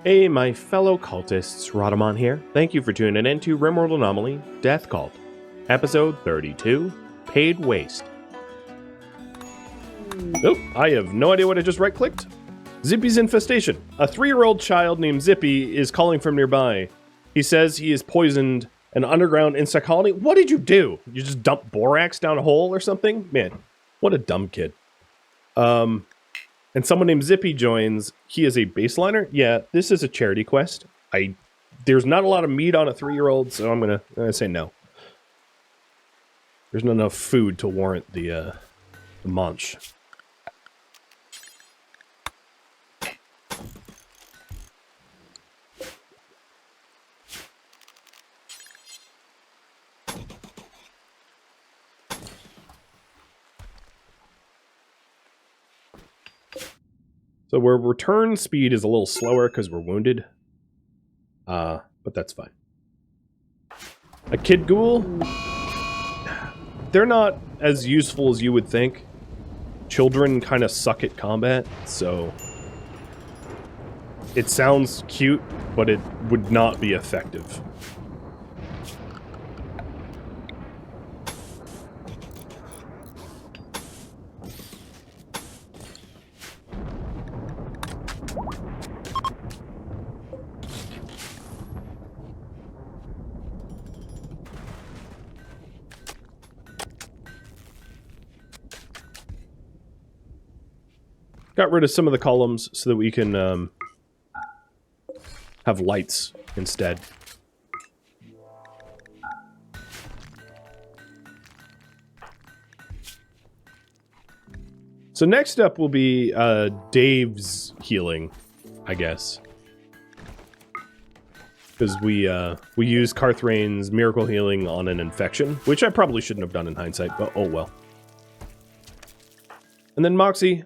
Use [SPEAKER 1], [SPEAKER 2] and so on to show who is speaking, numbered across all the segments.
[SPEAKER 1] Hey, my fellow cultists, Rhadamant here. Thank you for tuning in to RimWorld Anomaly Death Cult, episode 32, Paid Waste. Oh, I have no idea what I just right-clicked. Zippy's infestation. A 3-year-old child named Zippy is calling from nearby. He says he has poisoned an underground insect colony. What did you do? You just dump borax down a hole or something? Man, what a dumb kid. And someone named Zippy joins. He is a baseliner. Yeah, this is a charity quest. There's not a lot of meat on a 3-year-old, so I'm gonna say no. There's not enough food to warrant the munch. So our return speed is a little slower because we're wounded. But that's fine. A kid ghoul? They're not as useful as you would think. Children kind of suck at combat, so... It sounds cute, but it would not be effective. Got rid of some of the columns so that we can have lights instead. So next up will be Dave's healing, I guess. Because we use Carthrane's miracle healing on an infection, which I probably shouldn't have done in hindsight, but oh well. And then Moxie.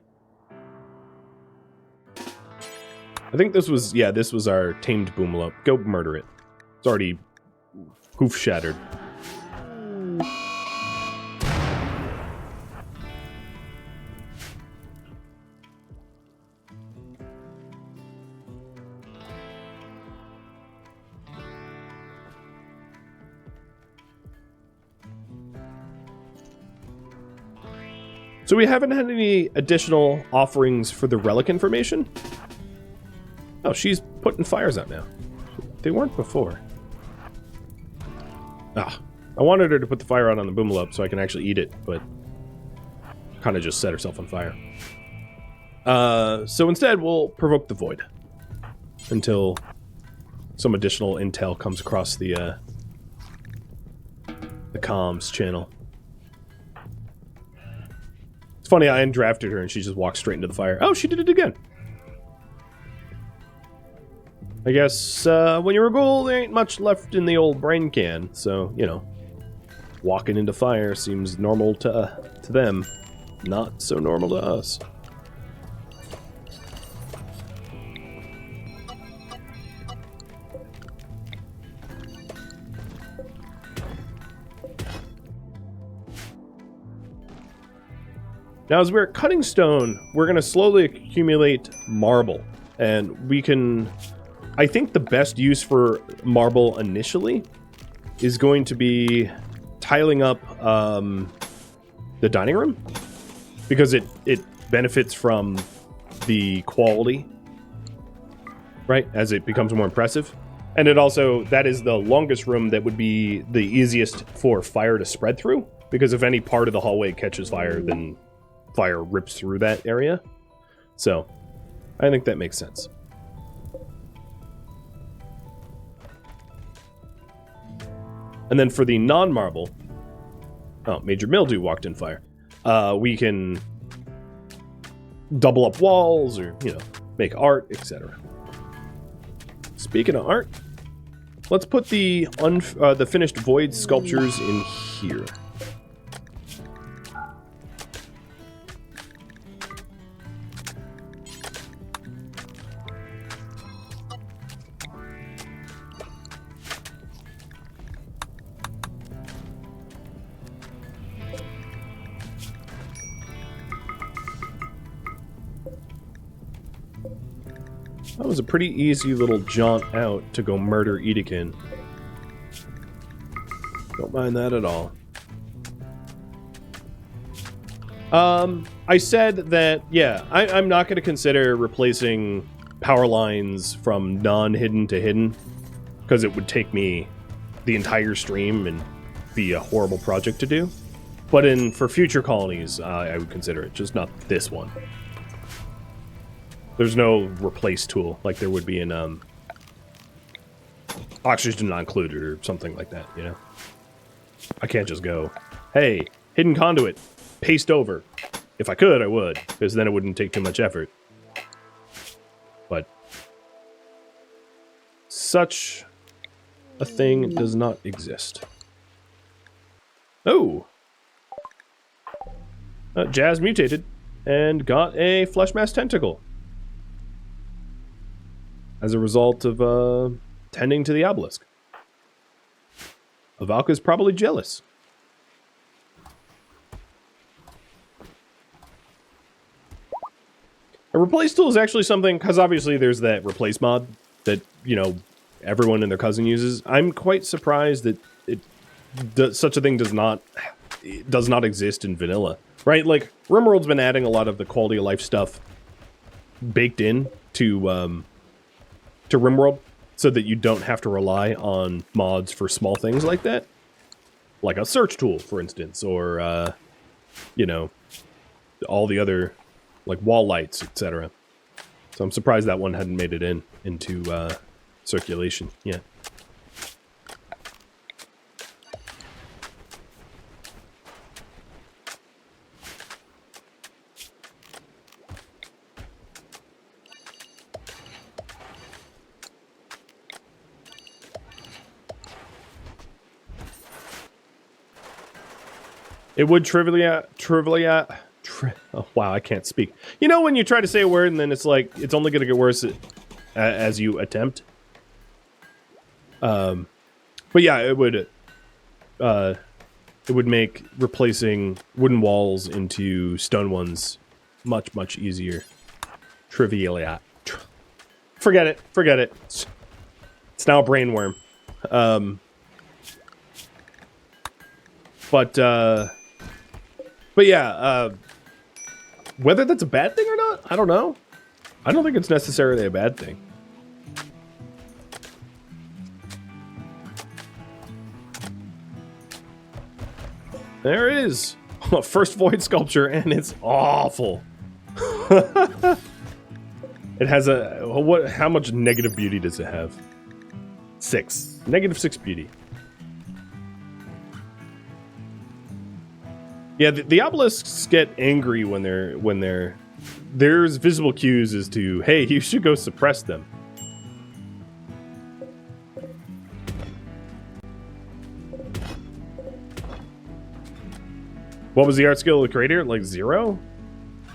[SPEAKER 1] I think this was, yeah, this was our tamed Boomalope. Go murder it. It's already hoof shattered. So we haven't had any additional offerings for the relic information? Oh, she's putting fires out now. They weren't before. Ah, I wanted her to put the fire out on the Boomalope so I can actually eat it, but kind of just set herself on fire. So instead, we'll provoke the void until some additional intel comes across the comms channel. It's funny, I undrafted her and she just walked straight into the fire. Oh, she did it again. I guess, when you're a ghoul, there ain't much left in the old brain can, so, you know, walking into fire seems normal to them, not so normal to us. Now, as we're cutting stone, we're going to slowly accumulate marble, and we can... I think the best use for marble initially is going to be tiling up the dining room, because it benefits from the quality, right, as it becomes more impressive. And it also, that is the longest room that would be the easiest for fire to spread through, because if any part of the hallway catches fire, then fire rips through that area. So I think that makes sense. And then for the non-marble... Oh, Major Mildew walked in fire. We can double up walls or, you know, make art, etc. Speaking of art, let's put the finished void sculptures in here. That was a pretty easy little jaunt out to go murder Edekin. Don't mind that at all. I said that, yeah, I'm not going to consider replacing power lines from non-hidden to hidden, because it would take me the entire stream and be a horrible project to do. But for future colonies, I would consider it, just not this one. There's no replace tool like there would be in Oxygen Not Included or something like that, you know? I can't just go, hey, hidden conduit, paste over. If I could, I would, because then it wouldn't take too much effort. But such a thing does not exist. Oh! Jazz mutated and got a flesh mass tentacle. As a result of tending to the obelisk. Avalka's probably jealous. A replace tool is actually something, because obviously there's that replace mod that, you know, everyone and their cousin uses. I'm quite surprised that such a thing does not exist in vanilla, right? Like, RimWorld's been adding a lot of the quality of life stuff baked in to RimWorld, so that you don't have to rely on mods for small things like that. Like a search tool, for instance, or, you know, all the other, like, wall lights, etc. So I'm surprised that one hadn't made it into circulation yet. It would oh, wow, I can't speak. You know when you try to say a word and then it's like, it's only going to get worse as you attempt? But yeah, it would make replacing wooden walls into stone ones much, much easier. Forget it. It's now a brain worm. But yeah, whether that's a bad thing or not, I don't know. I don't think it's necessarily a bad thing. There it is. First void sculpture, and it's awful. It has how much negative beauty does it have? 6. -6 beauty. Yeah, the obelisks get angry when there's visible cues as to, hey, you should go suppress them. What was the art skill of the creator? Like 0?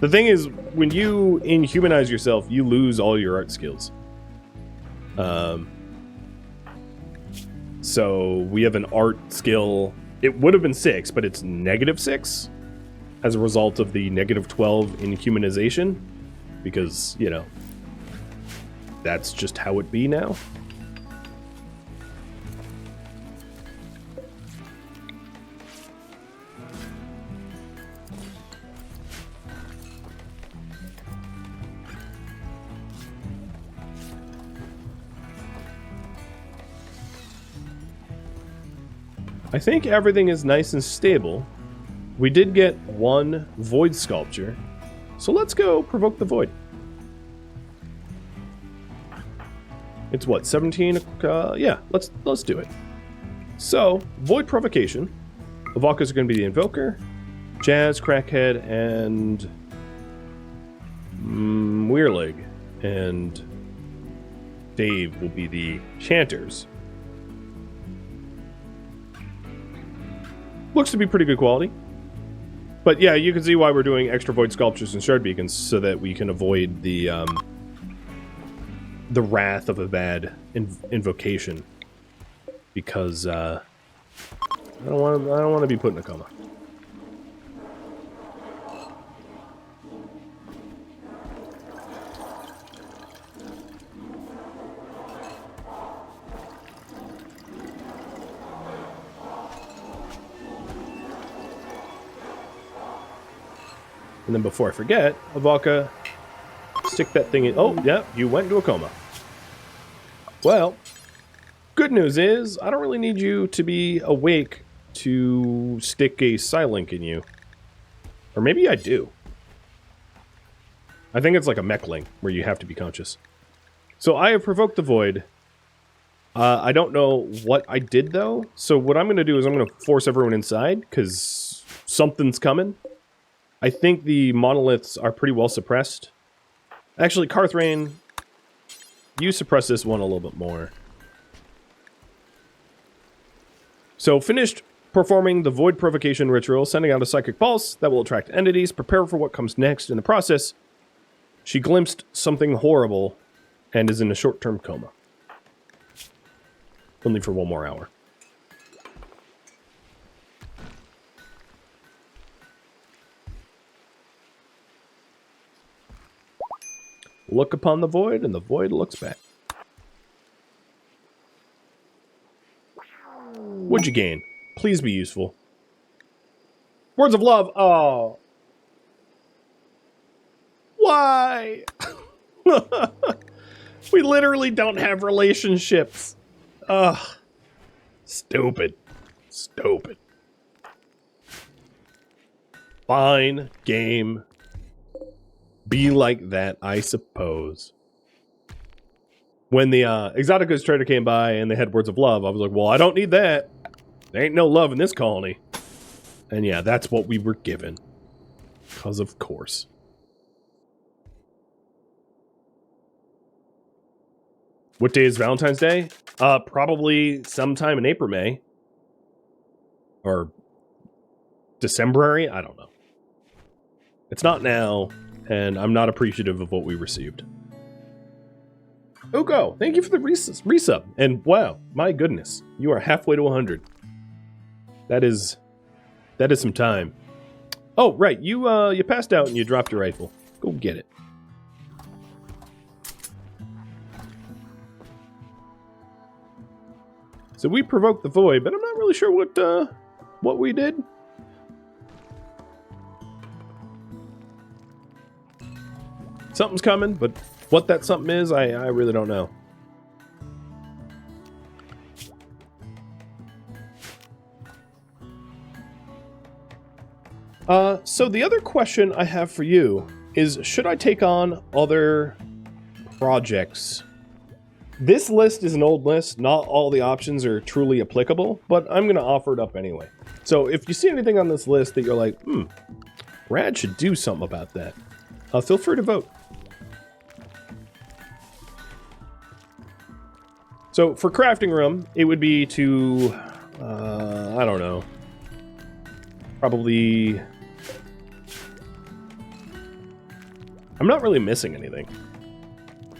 [SPEAKER 1] The thing is, when you inhumanize yourself, you lose all your art skills. So we have an art skill. It would have been 6, but it's -6 as a result of the -12 inhumanization, because, you know, that's just how it be now. I think everything is nice and stable. We did get 1 void sculpture, so let's go provoke the void. It's what, 17? Yeah, let's do it. So, void provocation. The Valkas are going to be the invoker, Jazz, Crackhead, and Weirlig, and Dave will be the chanters. Looks to be pretty good quality. But yeah, you can see why we're doing extra void sculptures and shard beacons, so that we can avoid the wrath of a bad invocation. Because I don't want to be put in a coma. And then before I forget, Avalka, stick that thing in. Oh, yeah, you went into a coma. Well, good news is I don't really need you to be awake to stick a Psylink in you. Or maybe I do. I think it's like a mech link where you have to be conscious. So I have provoked the void. I don't know what I did though. So what I'm going to do is I'm going to force everyone inside because something's coming. I think the monoliths are pretty well suppressed. Actually, Carthrain, you suppress this one a little bit more. So finished performing the void provocation ritual, sending out a psychic pulse that will attract entities. Prepare for what comes next. In the process, she glimpsed something horrible and is in a short-term coma. Only for 1 more hour. Look upon the void, and the void looks back. What'd you gain? Please be useful. Words of love. Oh. Why? We literally don't have relationships. Ugh. Stupid. Stupid. Fine. Game. Be like that, I suppose. When the Exotica's trader came by and they had words of love, I was like, well, I don't need that. There ain't no love in this colony. And yeah, that's what we were given. Because of course. What day is Valentine's Day? Probably sometime in April, May. Or Decemberary? I don't know. It's not now, and I'm not appreciative of what we received. Ugo, thank you for the resub. And wow, my goodness, you are halfway to 100. That is some time. Oh, right, you passed out and you dropped your rifle. Go get it. So we provoked the void, but I'm not really sure what we did. Something's coming, but what that something is, I really don't know. So the other question I have for you is, should I take on other projects? This list is an old list. Not all the options are truly applicable, but I'm going to offer it up anyway. So if you see anything on this list that you're like, Brad should do something about that, feel free to vote. So for crafting room, it would be to, I don't know, probably, I'm not really missing anything.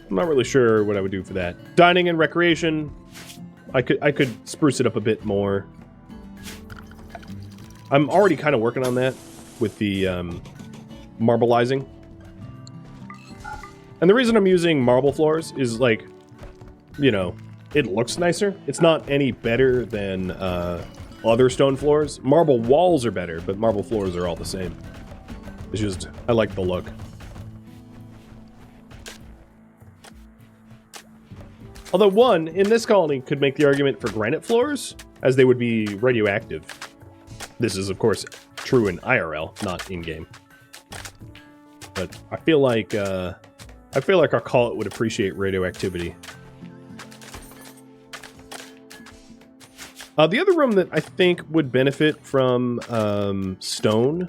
[SPEAKER 1] I'm not really sure what I would do for that. Dining and recreation, I could spruce it up a bit more. I'm already kind of working on that with the marbleizing. And the reason I'm using marble floors is like, you know, it looks nicer. It's not any better than other stone floors. Marble walls are better, but marble floors are all the same. It's just, I like the look. Although one, in this colony, could make the argument for granite floors, as they would be radioactive. This is, of course, true in IRL, not in-game. But I feel like our cult would appreciate radioactivity. The other room that I think would benefit from stone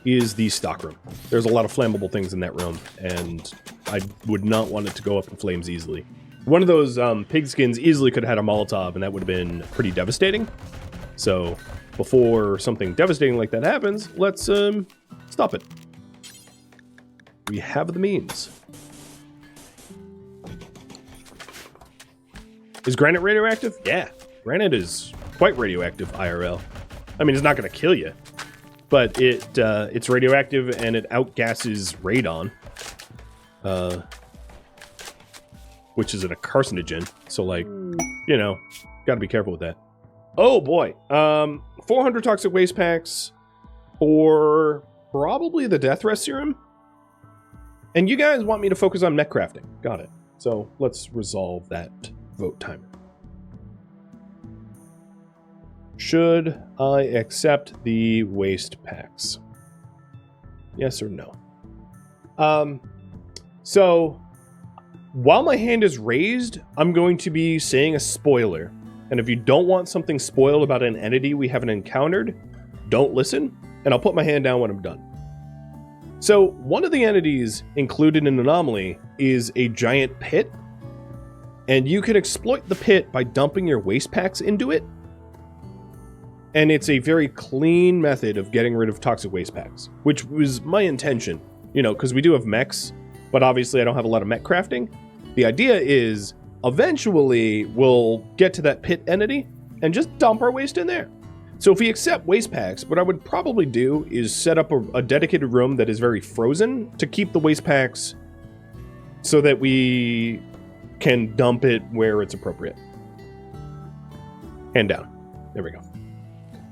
[SPEAKER 1] is the stockroom. There's a lot of flammable things in that room, and I would not want it to go up in flames easily. One of those pigskins easily could have had a Molotov, and that would have been pretty devastating. So before something devastating like that happens, let's stop it. We have the means. Is granite radioactive? Yeah, granite is quite radioactive IRL. I mean, it's not going to kill you, but it's radioactive and it outgasses radon, which is a carcinogen. So, like, you know, got to be careful with that. Oh boy, 400 toxic waste packs for probably the Death Rest Serum. And you guys want me to focus on mech crafting. Got it. So let's resolve that vote timer. Should I accept the waste packs? Yes or no? So while my hand is raised, I'm going to be saying a spoiler. And if you don't want something spoiled about an entity we haven't encountered, don't listen, and I'll put my hand down when I'm done. So one of the entities included in Anomaly is a giant pit, and you can exploit the pit by dumping your waste packs into it. And it's a very clean method of getting rid of toxic waste packs, which was my intention, you know, because we do have mechs, but obviously I don't have a lot of mech crafting. The idea is eventually we'll get to that pit entity and just dump our waste in there. So if we accept waste packs, what I would probably do is set up a dedicated room that is very frozen to keep the waste packs so that we can dump it where it's appropriate. Hand down. There we go.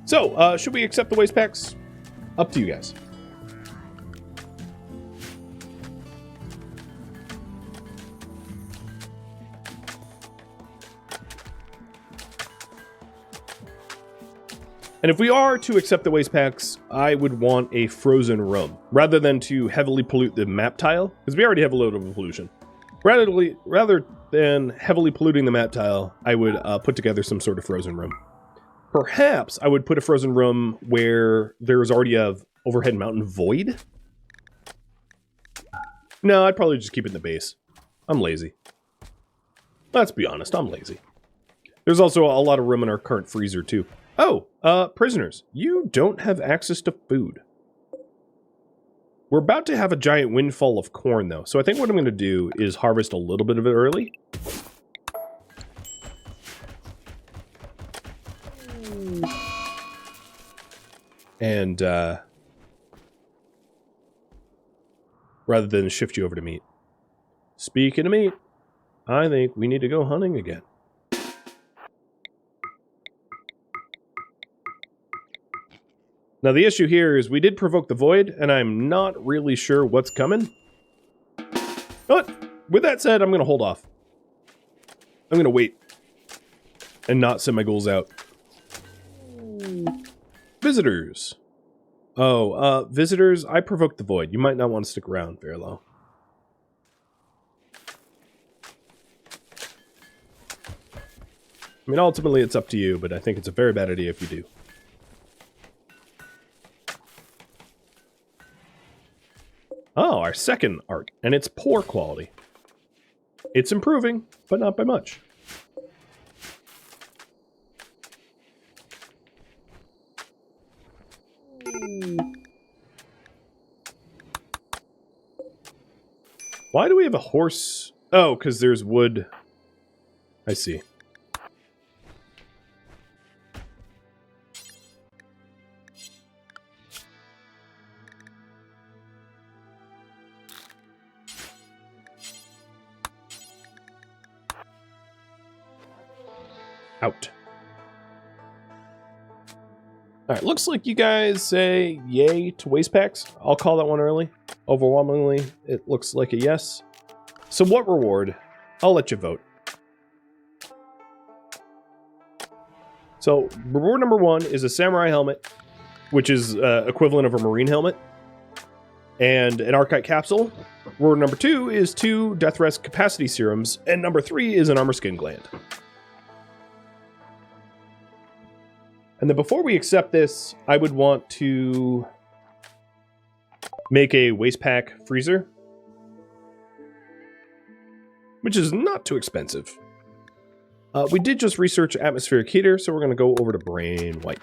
[SPEAKER 1] So, should we accept the waste packs? Up to you guys. And if we are to accept the waste packs, I would want a frozen room, rather than to heavily pollute the map tile, because we already have a load of pollution. Rather than heavily polluting the map tile, I would put together some sort of frozen room. Perhaps I would put a frozen room where there's already a overhead mountain void. No, I'd probably just keep it in the base. I'm lazy. Let's be honest, I'm lazy. There's also a lot of room in our current freezer, too. Oh, prisoners, you don't have access to food. We're about to have a giant windfall of corn, though, so I think what I'm going to do is harvest a little bit of it early. And, rather than shift you over to meat. Speaking of meat, I think we need to go hunting again. Now the issue here is we did provoke the void, and I'm not really sure what's coming. But with that said, I'm going to hold off. I'm going to wait and not send my ghouls out. Visitors. Oh, visitors, I provoked the void. You might not want to stick around very long. I mean, ultimately it's up to you, but I think it's a very bad idea if you do. Oh, our second art, and it's poor quality. It's improving, but not by much. Why do we have a horse? Oh, because there's wood. I see. Out. Alright, looks like you guys say yay to waste packs. I'll call that one early. Overwhelmingly, it looks like a yes. So what reward? I'll let you vote. So, reward number 1 is a samurai helmet, which is equivalent of a marine helmet, and an archite capsule. Reward number 2 is 2 death rest capacity serums, and number 3 is an armor skin gland. And then before we accept this, I would want to make a waste pack freezer, which is not too expensive. We did just research atmospheric heater, so we're going to go over to brain wipe.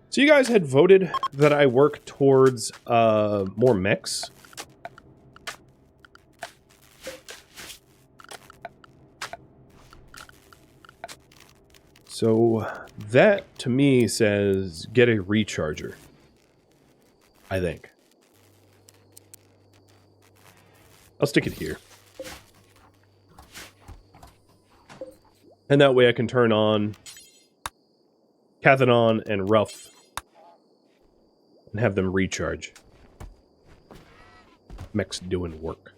[SPEAKER 1] So you guys had voted that I work towards more mechs. So that, to me, says get a recharger, I think. I'll stick it here. And that way I can turn on Cathodon and Ruff and have them recharge. Mech's doing work.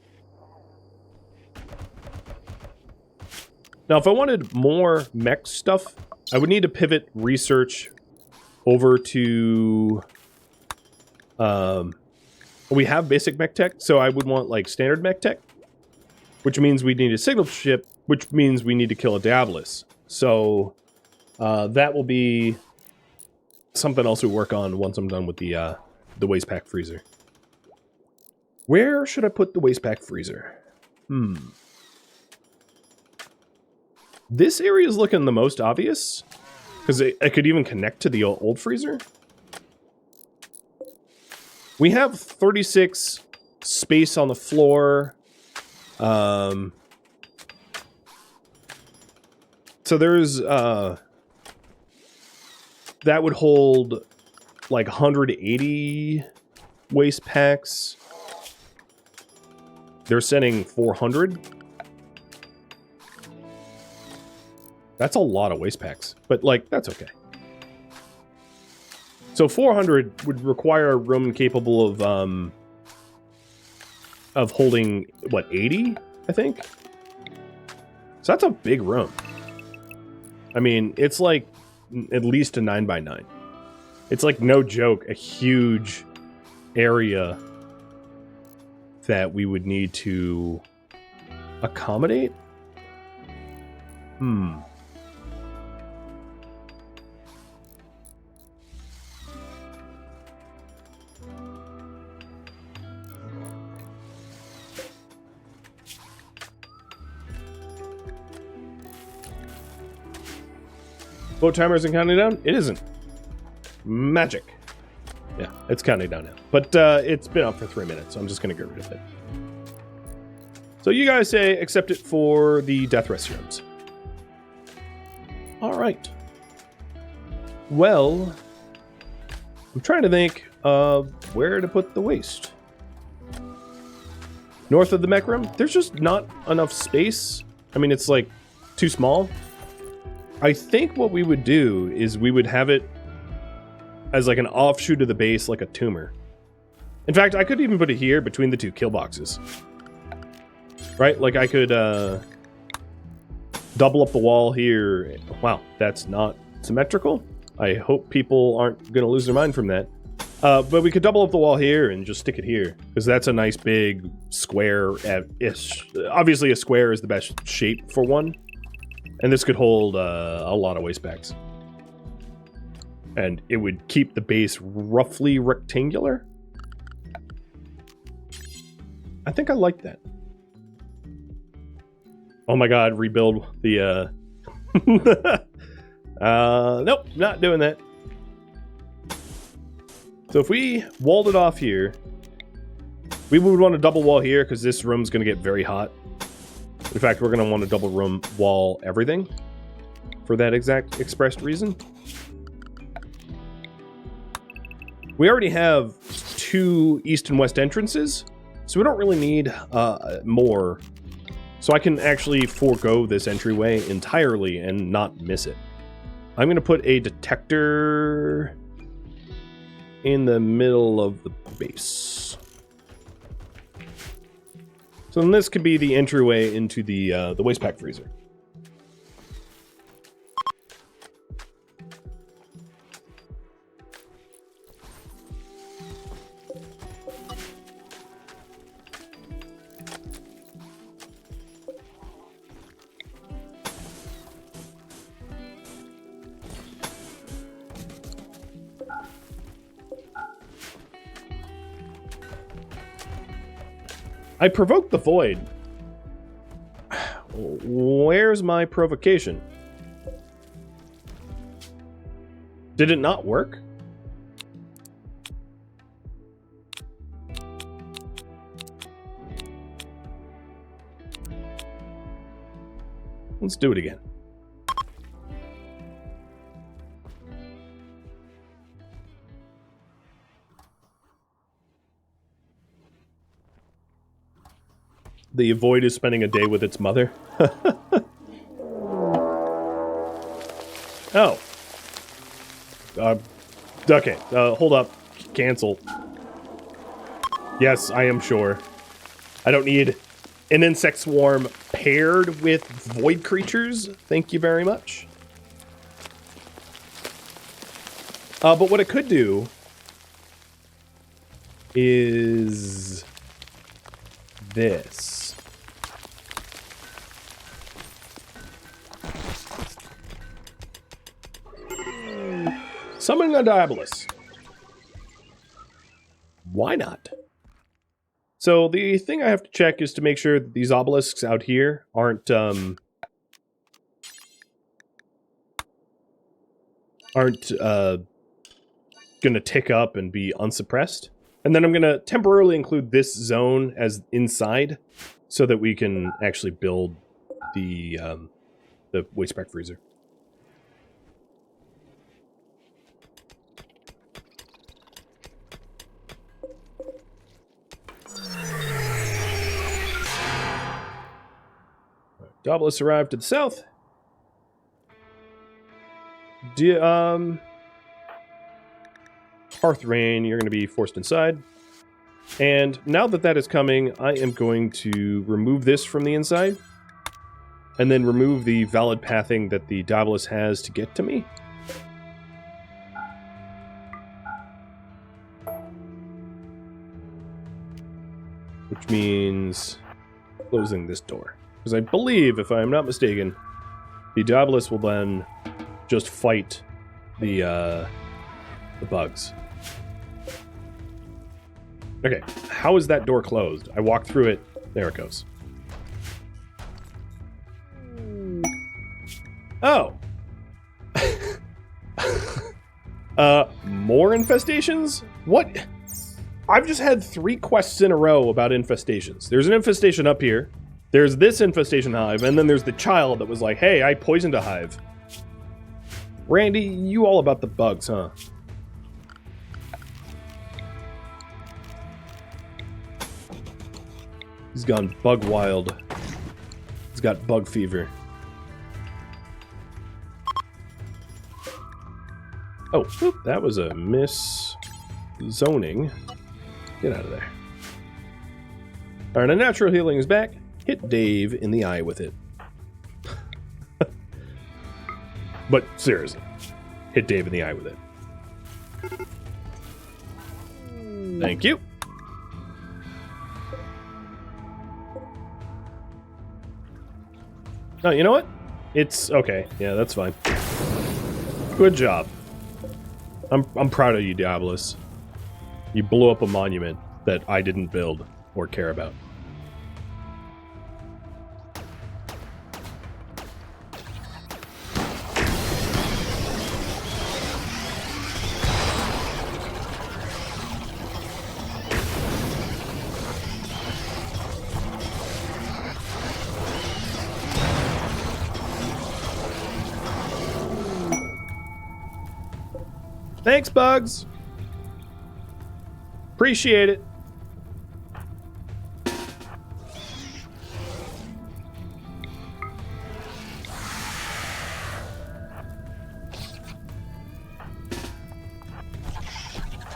[SPEAKER 1] Now, if I wanted more mech stuff, I would need to pivot research over to... we have basic mech tech, so I would want, like, standard mech tech, which means we need a signal ship, which means we need to kill a Diabolus. So, that will be something else we work on once I'm done with the waste pack freezer. Where should I put the waste pack freezer? This area is looking the most obvious, because I could even connect to the old freezer. We have 36 space on the floor. So there's, that would hold like 180 waste packs. They're sending 400. That's a lot of waste packs, but like, that's okay. So 400 would require a room capable of holding, what, 80, I think? So that's a big room. I mean, it's like at least a 9x9. It's like, no joke, a huge area that we would need to accommodate. Boat timer isn't counting down? It isn't. Magic. Yeah, it's counting down now. But it's been up for 3 minutes, so I'm just going to get rid of it. So you guys say accept it for the death restrooms. Alright. Well, I'm trying to think of where to put the waste. North of the mech room? There's just not enough space. I mean, it's like too small. I think what we would do is we would have it as like an offshoot of the base, like a tumor. In fact, I could even put it here between the two kill boxes. Right? Like I could double up the wall here. Wow, that's not symmetrical. I hope people aren't going to lose their mind from that. But we could double up the wall here and just stick it here, because that's a nice big square-ish. Obviously, a square is the best shape for one. And this could hold a lot of waste packs. And it would keep the base roughly rectangular. I think I like that. Oh my god, rebuild the... nope, not doing that. So if we walled it off here, we would want a double wall here, because this room's going to get very hot. In fact, we're going to want a double room wall everything for that exact expressed reason. We already have 2 east and west entrances, so we don't really need more. So I can actually forego this entryway entirely and not miss it. I'm going to put a detector in the middle of the base. So then this could be the entryway into the waste pack freezer. I provoked the void. Where's my provocation? Did it not work? Let's do it again. The void is spending a day with its mother. Oh. Okay, hold up. Cancel. Yes, I am sure. I don't need an insect swarm paired with void creatures. Thank you very much. But what it could do is this. Summoning a Diabolus. Why not? So the thing I have to check is to make sure that these obelisks out here aren't gonna tick up and be unsuppressed. And then I'm gonna temporarily include this zone as inside so that we can actually build the wastepack freezer. Doubtless arrived to the south. Hearth Rain, you're going to be forced inside. And now that that is coming, I am going to remove this from the inside. And then remove the valid pathing that the Doubtless has to get to me. Which means closing this door. Because I believe, if I am not mistaken, the Diabolus will then just fight the bugs. Okay, how is that door closed? I walked through it. There it goes. Oh! More infestations? What? I've just had 3 quests in a row about infestations. There's an infestation up here. There's this infestation hive, and then there's the child that was like, hey, I poisoned a hive. Randy, you all about the bugs, huh? He's gone bug wild. He's got bug fever. Oh, whoop, that was a miss-zoning. Get out of there. Alright, a natural healing is back. Hit Dave in the eye with it. But seriously, hit Dave in the eye with it. Thank you. Oh, you know what? It's okay. Yeah, that's fine. Good job. I'm proud of you, Diabolus. You blew up a monument that I didn't build or care about. Thanks, bugs. Appreciate it.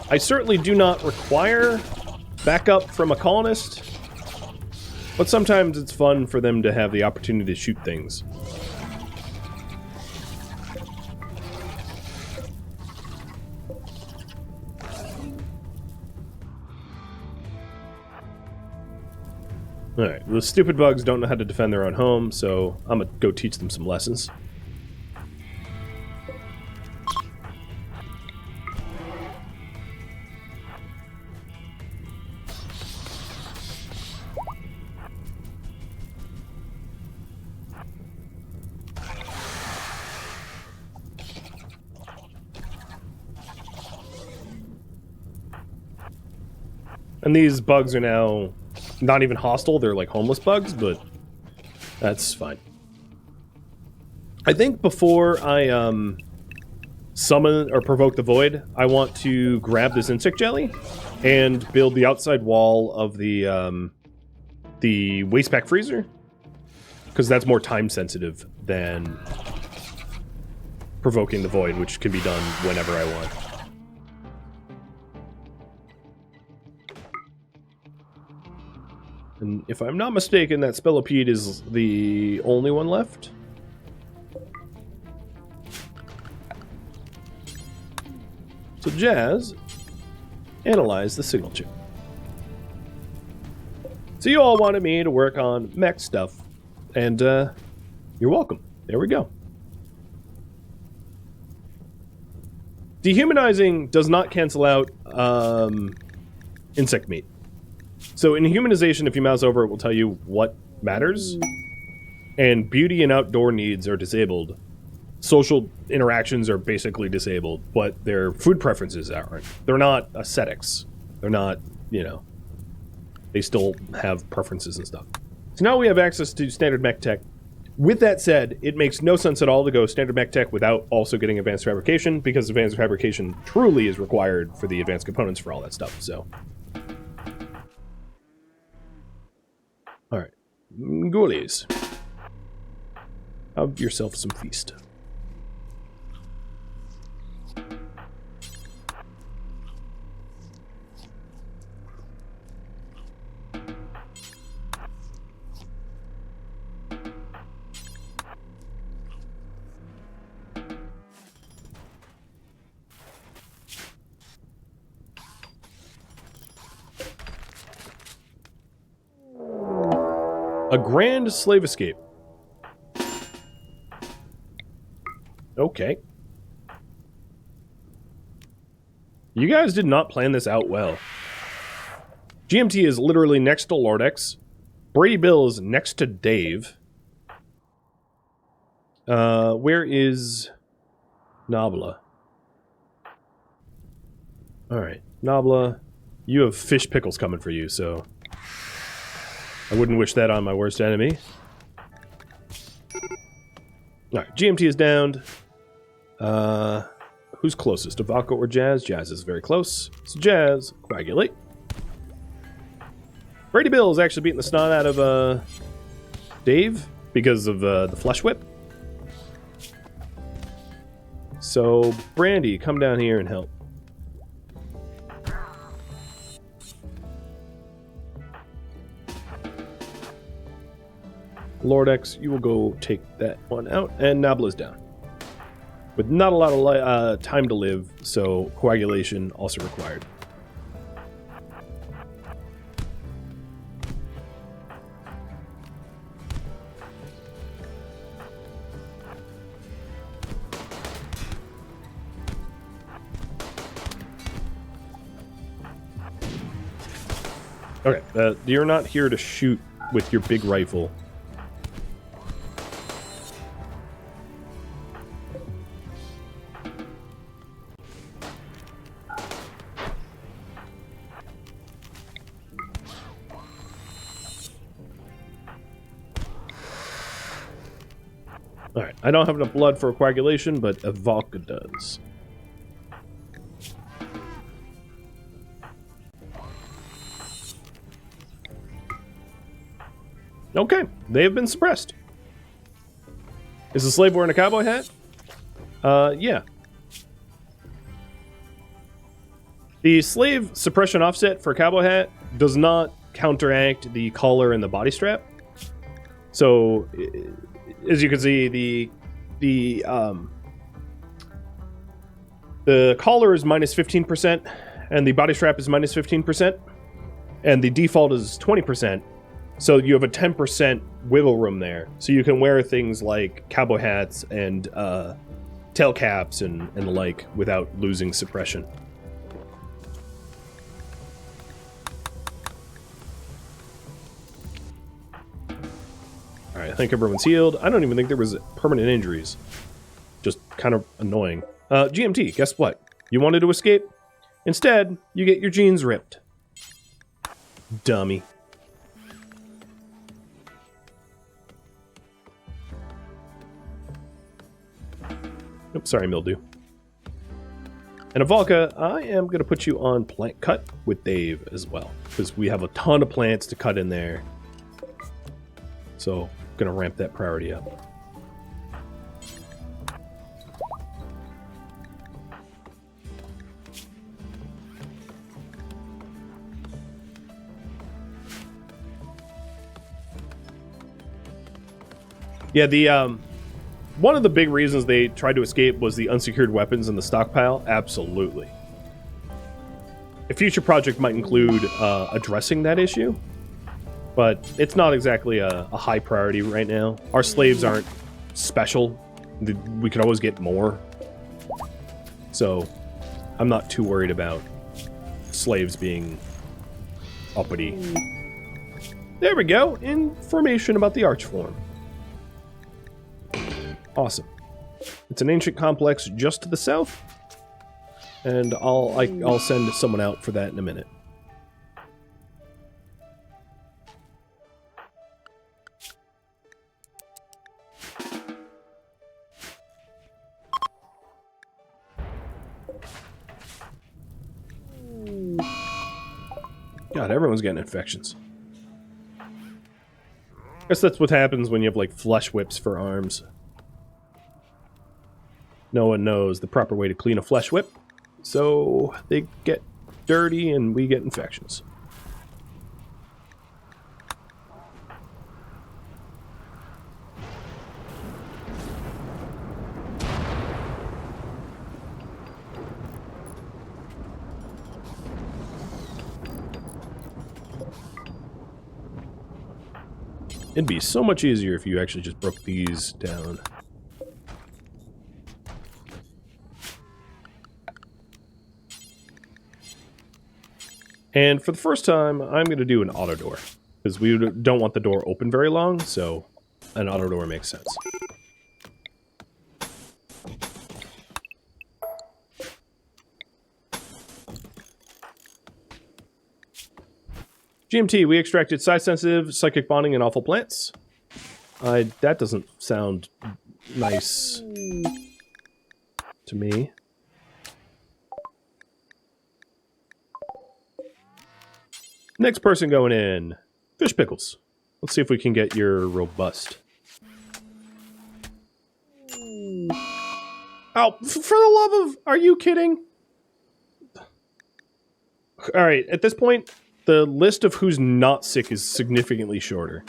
[SPEAKER 1] I certainly do not require backup from a colonist, but sometimes it's fun for them to have the opportunity to shoot things. Alright, the stupid bugs don't know how to defend their own home, so I'm gonna go teach them some lessons. And these bugs are now not even hostile, they're like homeless bugs, but that's fine. I think before I summon or provoke the void, I want to grab this insect jelly and build the outside wall of the waste pack freezer, because that's more time sensitive than provoking the void, which can be done whenever I want. And if I'm not mistaken, that Spellipede is the only one left. So Jazz, analyze the signal chip. So you all wanted me to work on mech stuff, and you're welcome. There we go. Dehumanizing does not cancel out insect meat. So in humanization, if you mouse over, it will tell you what matters. And beauty and outdoor needs are disabled. Social interactions are basically disabled, but their food preferences aren't. They're not ascetics. They're not, you know, they still have preferences and stuff. So now we have access to standard mech tech. With that said, it makes no sense at all to go standard mech tech without also getting advanced fabrication, because advanced fabrication truly is required for the advanced components for all that stuff, so. Alright. Ghoulies. Have yourself some feast. A grand slave escape. Okay. You guys did not plan this out well. GMT is literally next to Lordex. Brady Bill is next to Dave. Where is Nabla? Alright, Nabla, you have fish pickles coming for you, so I wouldn't wish that on my worst enemy. Alright, GMT is downed. Who's closest, Avalka or Jazz? Jazz is very close. So Jazz, coagulate. Brady Bill is actually beating the snot out of Dave because of the flesh whip. So Brandy, come down here and help. Lordex, you will go take that one out, and Nabla's down. With not a lot of time to live, so coagulation also required. Okay, you're not here to shoot with your big rifle. Alright, I don't have enough blood for a coagulation, but Avalka does. Okay, they have been suppressed. Is the slave wearing a cowboy hat? Yeah. The slave suppression offset for cowboy hat does not counteract the collar and the body strap. So, as you can see, the collar is minus 15%, and the body strap is minus 15%, and the default is 20%. So you have a 10% wiggle room there. So you can wear things like cowboy hats and tail caps and the like without losing suppression. Alright, I think everyone's healed. I don't even think there was permanent injuries. Just kind of annoying. GMT, guess what? You wanted to escape? Instead, you get your jeans ripped. Dummy. Oops, sorry, mildew. And Avalka, I am going to put you on plant cut with Dave as well, because we have a ton of plants to cut in there. So, going to ramp that priority up. Yeah, the one of the big reasons they tried to escape was the unsecured weapons in the stockpile. Absolutely. A future project might include addressing that issue, but it's not exactly a high priority right now. Our slaves aren't special. We could always get more. So I'm not too worried about slaves being uppity. There we go. Information about the Archform. Awesome. It's an ancient complex just to the south, and I'll send someone out for that in a minute. God, everyone's getting infections. Guess that's what happens when you have, like, flesh whips for arms. No one knows the proper way to clean a flesh whip, so they get dirty and we get infections. It'd be so much easier if you actually just broke these down. And for the first time, I'm going to do an auto door, because we don't want the door open very long, so an auto door makes sense. GMT, we extracted size-sensitive, psychic bonding, and awful plants. That doesn't sound nice to me. Next person going in. Fish pickles. Let's see if we can get your robust. Oh, for the love of... Are you kidding? Alright, at this point, the list of who's not sick is significantly shorter.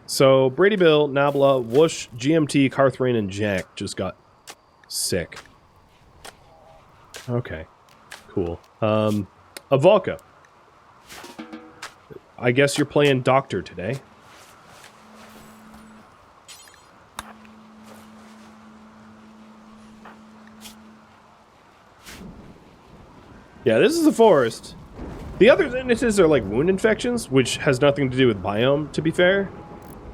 [SPEAKER 1] So, Brady Bill, Nabla, Whoosh, GMT, Carthrain, and Jack just got sick. Okay. Cool. Avalka. I guess you're playing doctor today. Yeah, this is a forest. The other instances are like wound infections, which has nothing to do with biome, to be fair.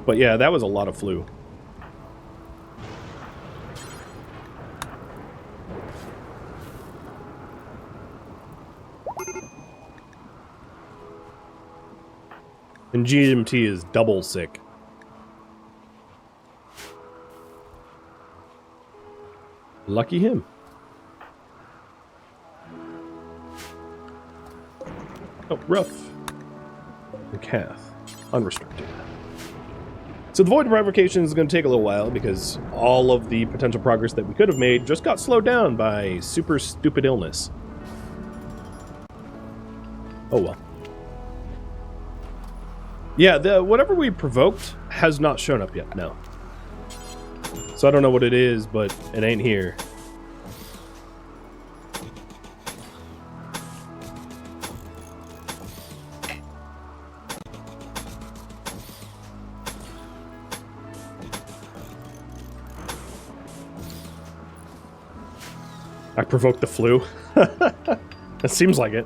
[SPEAKER 1] But yeah, that was a lot of flu. And GMT is double sick. Lucky him. Oh, rough. And Cath. Unrestricted. So the Void Revocation is going to take a little while because all of the potential progress that we could have made just got slowed down by super stupid illness. Oh well. Yeah, whatever we provoked has not shown up yet, no. So I don't know what it is, but it ain't here. I provoked the flu. That seems like it.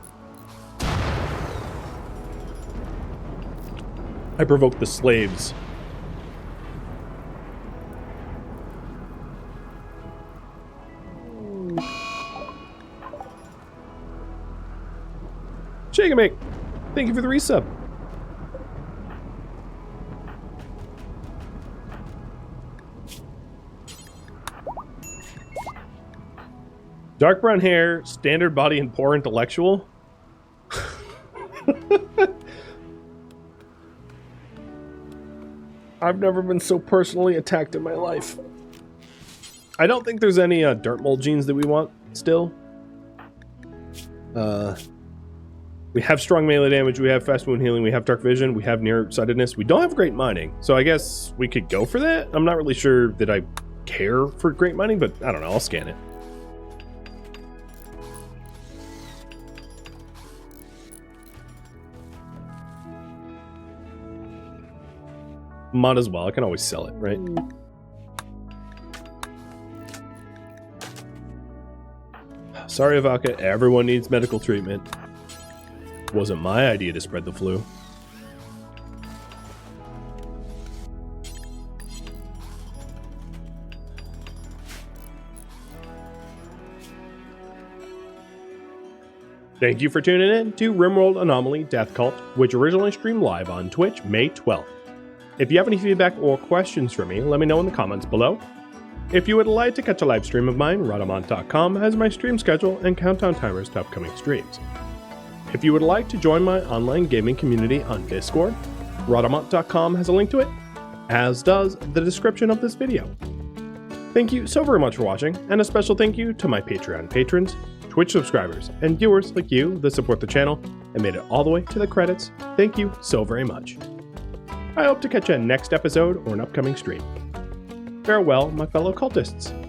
[SPEAKER 1] I provoked the slaves. Shake and make. Thank you for the resub. Dark brown hair, standard body, and poor intellectual. I've never been so personally attacked in my life. I don't think there's any dirt mold genes that we want still. Because We have strong melee damage, we have fast wound healing, we have dark vision, we have nearsightedness. We don't have great mining, so I guess we could go for that. I'm not really sure that I care for great mining, but I don't know, I'll scan it. Might as well, I can always sell it, right? Sorry, Avaka, everyone needs medical treatment. Wasn't my idea to spread the flu. Thank you for tuning in to RimWorld Anomaly Death Cult, which originally streamed live on Twitch May 12th. If you have any feedback or questions for me, let me know in the comments below. If you would like to catch a live stream of mine, Rhadamant.com has my stream schedule and countdown timers to upcoming streams. If you would like to join my online gaming community on Discord, Rhadamant.com has a link to it, as does the description of this video. Thank you so very much for watching, and a special thank you to my Patreon patrons, Twitch subscribers, and viewers like you that support the channel and made it all the way to the credits. Thank you so very much. I hope to catch you in next episode or an upcoming stream. Farewell, my fellow cultists.